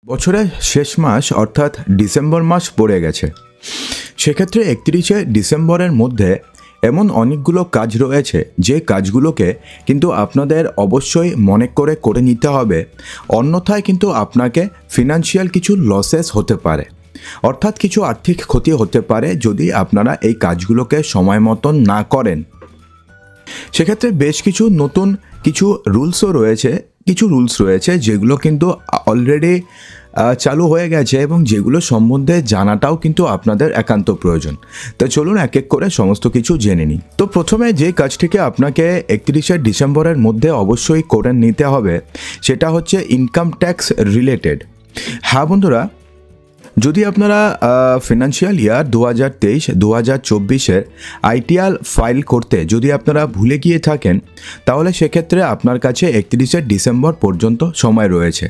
বছরের শেষ মাস অর্থাৎ ডিসেম্বর মাস পড়ে গেছে। সেক্ষেত্রে 31শে ডিসেম্বরের মধ্যে এমন অনেকগুলো কাজ রয়েছে যে কাজগুলোকে কিন্তু আপনাদের অবশ্যই মনে করে নিতে হবে, অন্যথায় কিন্তু আপনাকে ফিনান্সিয়াল কিছু লসেস হতে পারে, অর্থাৎ কিছু আর্থিক ক্ষতি হতে পারে যদি আপনারা এই কাজগুলোকে সময় মতন না করেন। সেক্ষেত্রে বেশ কিছু নতুন কিছু রুলসও রয়েছে, যেগুলো কিন্তু অলরেডি চালু হয়ে গেছে এবং যেগুলো সম্বন্ধে জানাটাও কিন্তু আপনাদের একান্ত প্রয়োজন। তো চলুন এক এক করে সমস্ত কিছু জেনে নিই। তো প্রথমে যে কাজটিকে আপনাকে 31শে ডিসেম্বরের মধ্যে অবশ্যই করে নিতে হবে সেটা হচ্ছে ইনকাম ট্যাক্স রিলেটেড। হ্যাঁ বন্ধুরা, যদি আপনারা ফিনান্সিয়াল ইয়ার 2023-2024-এর আইটিআর ফাইল করতে যদি আপনারা ভুলে গিয়ে থাকেন, তাহলে সেক্ষেত্রে আপনার কাছে 31শে ডিসেম্বর পর্যন্ত সময় রয়েছে।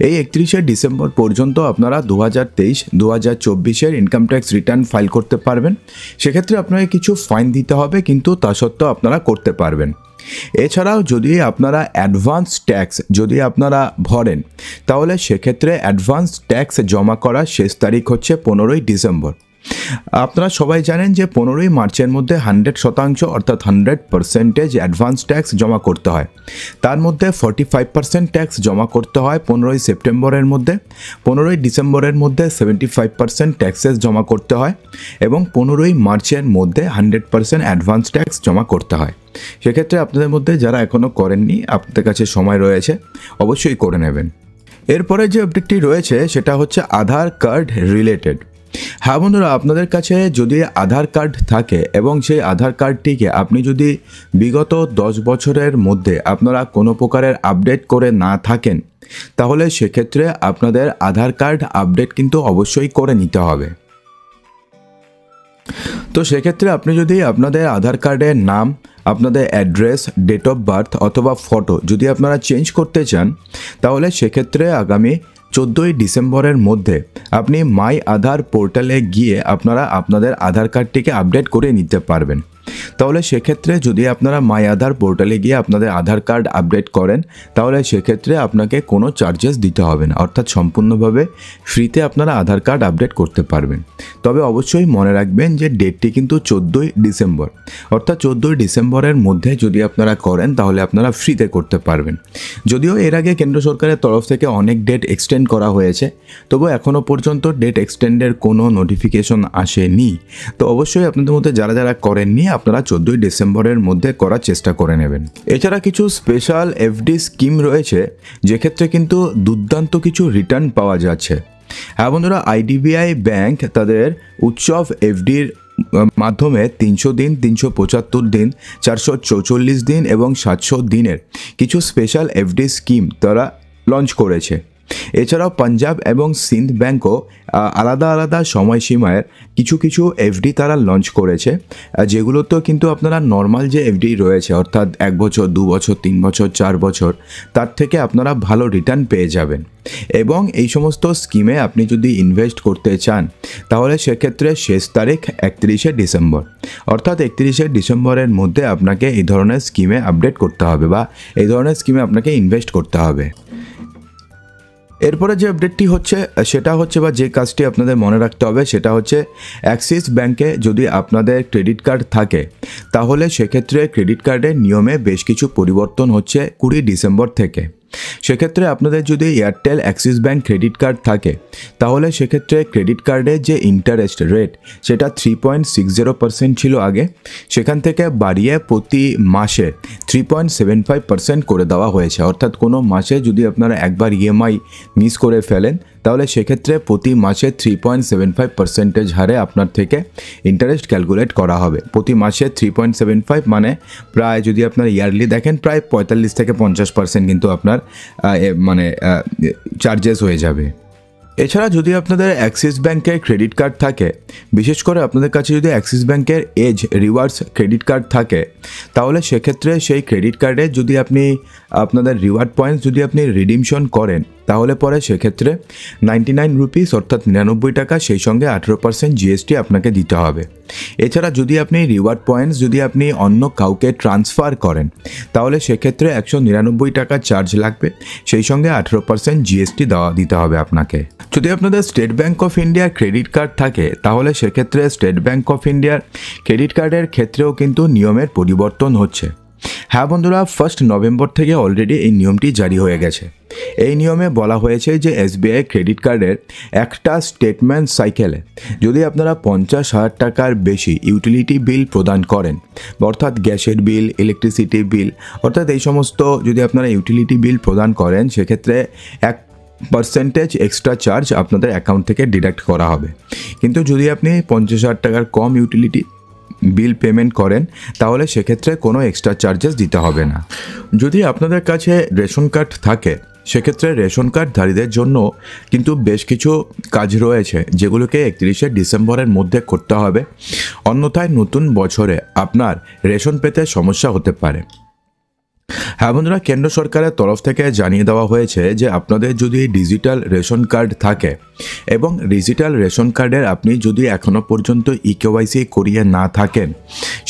এই 31শে ডিসেম্বর পর্যন্ত আপনারা 2023-2024-এর ইনকাম ট্যাক্স রিটার্ন ফাইল করতে পারবেন। সেক্ষেত্রে আপনাকে কিছু ফাইন দিতে হবে, কিন্তু তা সত্ত্বেও আপনারা করতে পারবেন। এছাড়াও যদি আপনারা অ্যাডভান্স ট্যাক্স যদি আপনারা ভরেন, তাহলে সেক্ষেত্রে অ্যাডভান্স ট্যাক্স জমা করার শেষ তারিখ হচ্ছে 15ই ডিসেম্বর। আপনারা সবাই জানেন যে 15ই মার্চের মধ্যে 100% অর্থাৎ 100% অ্যাডভান্স ট্যাক্স জমা করতে হয়। তার মধ্যে 45% ট্যাক্স জমা করতে হয় 15ই সেপ্টেম্বরের মধ্যে। 15ই ডিসেম্বরের মধ্যে 75% ট্যাক্সেস জমা করতে হয় এবং 15ই মার্চের মধ্যে 100% অ্যাডভান্স ট্যাক্স জমা করতে হয়। সেক্ষেত্রে আপনাদের মধ্যে যারা এখনও করেননি, আপনাদের কাছে সময় রয়েছে, অবশ্যই করে নেবেন। এরপরে যে আপডেটটি রয়েছে সেটা হচ্ছে আধার কার্ড রিলেটেড। হ্যাঁ বন্ধুরা, আপনাদের কাছে যদি আধার কার্ড থাকে এবং সেই আধার কার্ডটিকে আপনি যদি বিগত 10 বছরের মধ্যে আপনারা কোনো প্রকারের আপডেট করে না থাকেন, তাহলে সেক্ষেত্রে আপনাদের আধার কার্ড আপডেট কিন্তু অবশ্যই করে নিতে হবে। তো সেক্ষেত্রে আপনি যদি আপনাদের আধার কার্ডের নাম, আপনাদের অ্যাড্রেস, ডেট অফ বার্থ অথবা ফটো যদি আপনারা চেঞ্জ করতে চান, তাহলে সেক্ষেত্রে আগামী 14ই ডিসেম্বরের মধ্যে আপনি মাই আধার পোর্টালে গিয়ে আপনারা আপনাদের আধার কার্ডটিকে আপডেট করে নিতে পারবেন। তাহলে সেক্ষেত্রে যদি আপনারা মাই আধার পোর্টালে গিয়ে আপনাদের আধার কার্ড আপডেট করেন, তাহলে সেক্ষেত্রে আপনাকে কোনো চার্জেস দিতে হবে না, অর্থাৎ সম্পূর্ণভাবে ফ্রিতে আপনারা আধার কার্ড আপডেট করতে পারবেন। তবে অবশ্যই মনে রাখবেন যে ডেটটি কিন্তু 14ই ডিসেম্বর, অর্থাৎ 14ই ডিসেম্বরের মধ্যে যদি আপনারা করেন তাহলে আপনারা ফ্রিতে করতে পারবেন। যদিও এর আগে কেন্দ্র সরকারের তরফ থেকে অনেক ডেট এক্সটেন্ড করা হয়েছে, তবু এখনও পর্যন্ত ডেট এক্সটেন্ডের কোনো নোটিফিকেশন আসেনি। তো অবশ্যই আপনাদের মধ্যে যারা যারা করেননি, আপনারা 14ই ডিসেম্বরের মধ্যে করার চেষ্টা করে নেবেন। এছাড়া কিছু স্পেশাল এফডি স্কিম রয়েছে, যেক্ষেত্রে কিন্তু দুর্দান্ত কিছু রিটার্ন পাওয়া যাচ্ছে। হ্যাঁ বন্ধুরা, আইডিবিআই ব্যাংক তাদের উৎসব এফডির মাধ্যমে 300 দিন, 375 দিন, 444 দিন এবং 700 দিনের কিছু স্পেশাল এফডি স্কিম তারা লঞ্চ করেছে। এছাড়াও পাঞ্জাব এবং সিন্ধ ব্যাংকও আলাদা আলাদা সময়সীমার কিছু এফডি তারা লঞ্চ করেছে, যেগুলোতেও কিন্তু আপনারা নর্মাল যে এফডি রয়েছে অর্থাৎ 1 বছর, 2 বছর, 3 বছর, 4 বছর, তার থেকে আপনারা ভালো রিটার্ন পেয়ে যাবেন। এবং এই সমস্ত স্কিমে আপনি যদি ইনভেস্ট করতে চান, তাহলে সেক্ষেত্রে শেষ তারিখ 31শে ডিসেম্বর, অর্থাৎ 31শে ডিসেম্বরের মধ্যে আপনাকে এই ধরনের স্কিমে আপডেট করতে হবে বা এই ধরনের স্কিমে আপনাকে ইনভেস্ট করতে হবে। এরপরে যে আপডেটটি হচ্ছে সেটা হচ্ছে বা যে কাজটি আপনাদের মনে রাখতে হবে সেটা হচ্ছে অ্যাক্সিস ব্যাংকে যদি আপনাদের ক্রেডিট কার্ড থাকে, তাহলে সেক্ষেত্রে ক্রেডিট কার্ডের নিয়মে বেশ কিছু পরিবর্তন হচ্ছে 20 ডিসেম্বর থেকে। সেক্ষেত্রে আপনাদের যদি Airtel Axis bank credit card থাকে, তাহলে সেক্ষেত্রে ক্রেডিট কার্ডের যে ইন্টারেস্ট রেট সেটা 3.60% ছিল আগে, সেখান থেকে বাড়িয়ে প্রতি মাসে 3.75% করে দেওয়া হয়েছে। অর্থাৎ কোনো মাসে যদি আপনারা একবার ইএমআই মিস করে ফেলেন, তাহলে সেক্ষেত্রে প্রতি মাসে 3.75% হারে আপনার থেকে ইন্টারেস্ট ক্যালকুলেট করা হবে। প্রতি মাসে 3.75 মানে প্রায় যদি আপনার ইয়ারলি দেখেন প্রায় 45 থেকে 50% কিন্তু আপনার চার্জেস হয়ে যাবে। এছাড়া যদি আপনাদের অ্যাক্সিস ব্যাংকের ক্রেডিট কার্ড থাকে, বিশেষ করে আপনাদের কাছে যদি অ্যাক্সিস ব্যাংকের এজ রিওয়ার্ডস ক্রেডিট কার্ড থাকে, তাহলে সেক্ষেত্রে সেই ক্রেডিট কার্ডে যদি আপনি আপনাদের রিওয়ার্ড পয়েন্টস যদি আপনি রিডিমশন করেন, তাহলে পরে সেক্ষেত্রে 99 রুপিস অর্থাৎ 99 টাকা, সেই সঙ্গে 18% জিএসটি আপনাকে দিতে হবে। এছাড়া যদি আপনি রিওয়ার্ড পয়েন্টস যদি আপনি অন্য কাউকে ট্রান্সফার করেন তাহলে সেক্ষেত্রে 199 টাকা চার্জ লাগবে, সেই সঙ্গে 18% জিএসটি দিতে হবে আপনাকে। যদি আপনাদের স্টেট ব্যাঙ্ক অফ ইন্ডিয়ার ক্রেডিট কার্ড থাকে তাহলে সেক্ষেত্রে স্টেট ব্যাঙ্ক অফ ইন্ডিয়ার ক্রেডিট কার্ডের ক্ষেত্রেও কিন্তু নিয়মের পরিবর্তন হচ্ছে। হ্যাঁ বন্ধুরা, 1 নভেম্বর থেকে অলরেডি এই নিয়মটি জারি হয়ে গেছে। এই নিয়মে বলা হয়েছে যে এসবিআই ক্রেডিট কার্ডের একটা স্টেটমেন্ট সাইকেলে যদি আপনারা 50,000 টাকার বেশি ইউটিলিটি বিল প্রদান করেন, অর্থাৎ গ্যাসের বিল, ইলেকট্রিসিটি বিল, অর্থাৎ এই সমস্ত যদি আপনারা ইউটিলিটি বিল প্রদান করেন সেক্ষেত্রে 1% এক্সট্রা চার্জ আপনাদের অ্যাকাউন্ট থেকে ডিডাক্ট করা হবে। কিন্তু যদি আপনি 50,000 টাকার কম ইউটিলিটি বিল পেমেন্ট করেন তাহলে সেক্ষেত্রে কোনো এক্সট্রা চার্জেস দিতে হবে না। যদি আপনাদের কাছে রেশন কার্ড থাকে সেক্ষেত্রে রেশন কার্ডধারীদের জন্য কিন্তু বেশ কিছু কাজ রয়েছে যেগুলোকে 31শে ডিসেম্বরের মধ্যে করতে হবে, অন্যথায় নতুন বছরে আপনার রেশন পেতে সমস্যা হতে পারে। হ্যাঁ বন্ধুরা, কেন্দ্র সরকারের তরফ থেকে জানিয়ে দেওয়া হয়েছে যে আপনাদের যদি ডিজিটাল রেশন কার্ড থাকে এবং ডিজিটাল রেশন কার্ডের আপনি যদি এখনও পর্যন্ত ইকেওয়াইসি করিয়ে না থাকেন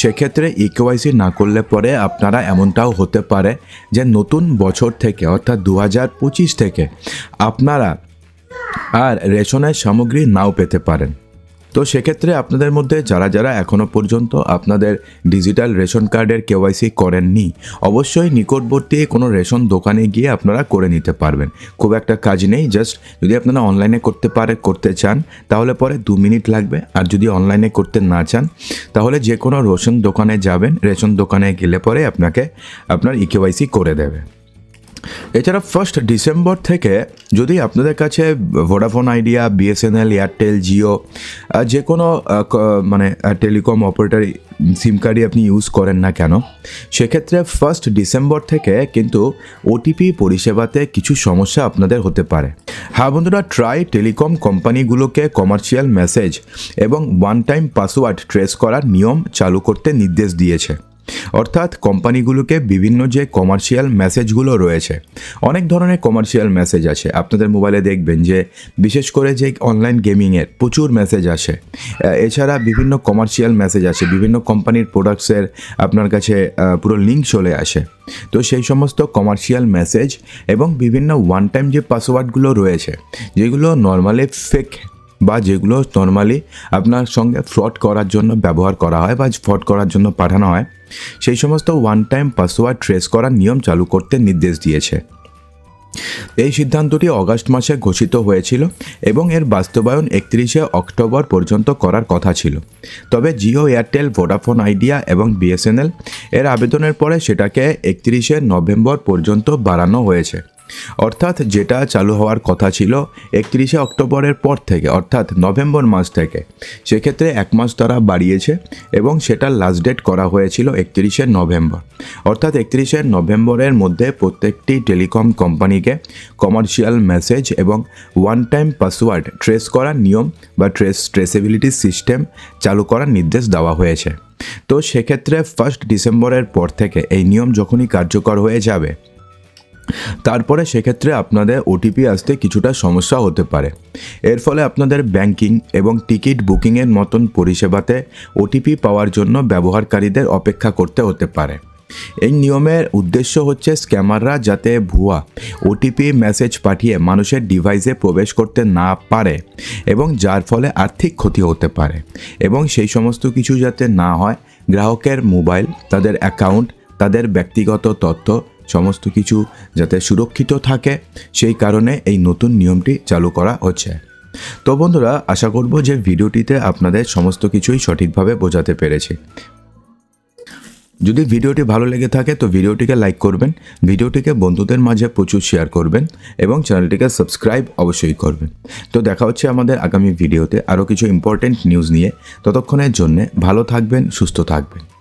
সেক্ষেত্রে ইকেওয়াইসি না করলে পরে আপনারা এমনটাও হতে পারে যে নতুন বছর থেকে অর্থাৎ 2025 থেকে আপনারা আর রেশনের সামগ্রী নাও পেতে পারেন। তো সেক্ষেত্রে আপনাদের মধ্যে যারা যারা এখনও পর্যন্ত আপনাদের ডিজিটাল রেশন কার্ডের কেওয়াইসি করেননি অবশ্যই নিকটবর্তী কোনো রেশন দোকানে গিয়ে আপনারা করে নিতে পারবেন। খুব একটা কাজ নেই, জাস্ট যদি আপনারা অনলাইনে করতে চান তাহলে পরে 2 মিনিট লাগবে, আর যদি অনলাইনে করতে না চান তাহলে যে কোনো রেশন দোকানে যাবেন, রেশন দোকানে গেলে পরে আপনাকে আপনার ইকেওয়াইসি করে দেবে। এছাড়া 1 ডিসেম্বর থেকে যদি আপনাদের কাছে Vodafone idea, BSNL, Airtel, Jio যে কোনো মানে টেলিকম অপারেটর সিম কার্ডই আপনি ইউজ করেন না কেন সেক্ষেত্রে 1 ডিসেম্বর থেকে কিন্তু ওটিপি পরিষেবাতে কিছু সমস্যা আপনাদের হতে পারে। হ্যাঁ বন্ধুরা, ট্রাই টেলিকম কোম্পানিগুলোকে কমার্শিয়াল মেসেজ এবং ওয়ান টাইম পাসওয়ার্ড ট্রেস করার নিয়ম চালু করতে নির্দেশ দিয়েছে। অর্থাৎ কোম্পানিগুলোকে বিভিন্ন যে কমার্শিয়াল মেসেজগুলো রয়েছে, অনেক ধরনের কমার্শিয়াল মেসেজ আছে আপনাদের মোবাইলে, দেখবেন যে বিশেষ করে যে অনলাইন গেমিংয়ের প্রচুর মেসেজ আসে। এছাড়া বিভিন্ন কমার্শিয়াল মেসেজ আসে, বিভিন্ন কোম্পানির প্রোডাক্টসের আপনার কাছে পুরো লিঙ্ক চলে আসে। তো সেই সমস্ত কমার্শিয়াল মেসেজ এবং বিভিন্ন ওয়ান টাইম যে পাসওয়ার্ডগুলো রয়েছে যেগুলো নর্মালি ফেক বা যেগুলো নর্মালি আপনার সঙ্গে ফ্রড করার জন্য ব্যবহার করা হয় বা ফ্রড করার জন্য পাঠানো হয়, সেই সমস্ত ওয়ান টাইম পাসওয়ার্ড ট্রেস করার নিয়ম চালু করতে নির্দেশ দিয়েছে। এই সিদ্ধান্তটি আগস্ট মাসে ঘোষিত হয়েছিল এবং এর বাস্তবায়ন 31শে অক্টোবর পর্যন্ত করার কথা ছিল। তবে জিও, এয়ারটেল, ভোডাফোন আইডিয়া এবং বিএসএনএল এর আবেদনের পরে সেটাকে 31শে নভেম্বর পর্যন্ত বাড়ানো হয়েছে। অর্থাৎ যেটা চালু হওয়ার কথা ছিল 31শে অক্টোবরের পর থেকে, অর্থাৎ নভেম্বর মাস থেকে, সেক্ষেত্রে 1 মাস তারা বাড়িয়েছে এবং সেটার লাস্ট ডেট করা হয়েছিল 31শে নভেম্বর। অর্থাৎ 31শে নভেম্বরের মধ্যে প্রত্যেকটি টেলিকম কোম্পানিকে কমার্শিয়াল মেসেজ এবং ওয়ান টাইম পাসওয়ার্ড ট্রেস করার নিয়ম বা ট্রেসেবিলিটি সিস্টেম চালু করার নির্দেশ দেওয়া হয়েছে। তো সেক্ষেত্রে 1 ডিসেম্বরের পর থেকে এই নিয়ম যখনই কার্যকর হয়ে যাবে তারপরে সেক্ষেত্রে আপনাদের ওটিপি আসতে কিছুটা সমস্যা হতে পারে। এর ফলে আপনাদের ব্যাংকিং এবং টিকিট বুকিংয়ের মতন পরিষেবাতে ওটিপি পাওয়ার জন্য ব্যবহারকারীদের অপেক্ষা করতে হতে পারে। এই নিয়মের উদ্দেশ্য হচ্ছে স্ক্যামাররা যাতে ভুয়া ওটিপি মেসেজ পাঠিয়ে মানুষের ডিভাইসে প্রবেশ করতে না পারে এবং যার ফলে আর্থিক ক্ষতি হতে পারে, এবং সেই সমস্ত কিছু যাতে না হয়, গ্রাহকের মোবাইল, তাদের অ্যাকাউন্ট, তাদের ব্যক্তিগত তথ্য সমস্ত কিছু যাতে সুরক্ষিত থাকে, সেই কারণে এই নতুন নিয়মটি চালু করা হচ্ছে। তো বন্ধুরা, আশা করব যে ভিডিওটিতে আপনাদের সমস্ত কিছুই সঠিকভাবে বোঝাতে পেরেছি। যদি ভিডিওটি ভালো লেগে থাকে তো ভিডিওটিকে লাইক করবেন, ভিডিওটিকে বন্ধুদের মাঝে প্রচুর শেয়ার করবেন এবং চ্যানেলটিকে সাবস্ক্রাইব অবশ্যই করবেন। তো দেখা হচ্ছে আমাদের আগামী ভিডিওতে আরও কিছু ইম্পর্টেন্ট নিউজ নিয়ে। ততক্ষণের জন্যে ভালো থাকবেন, সুস্থ থাকবেন।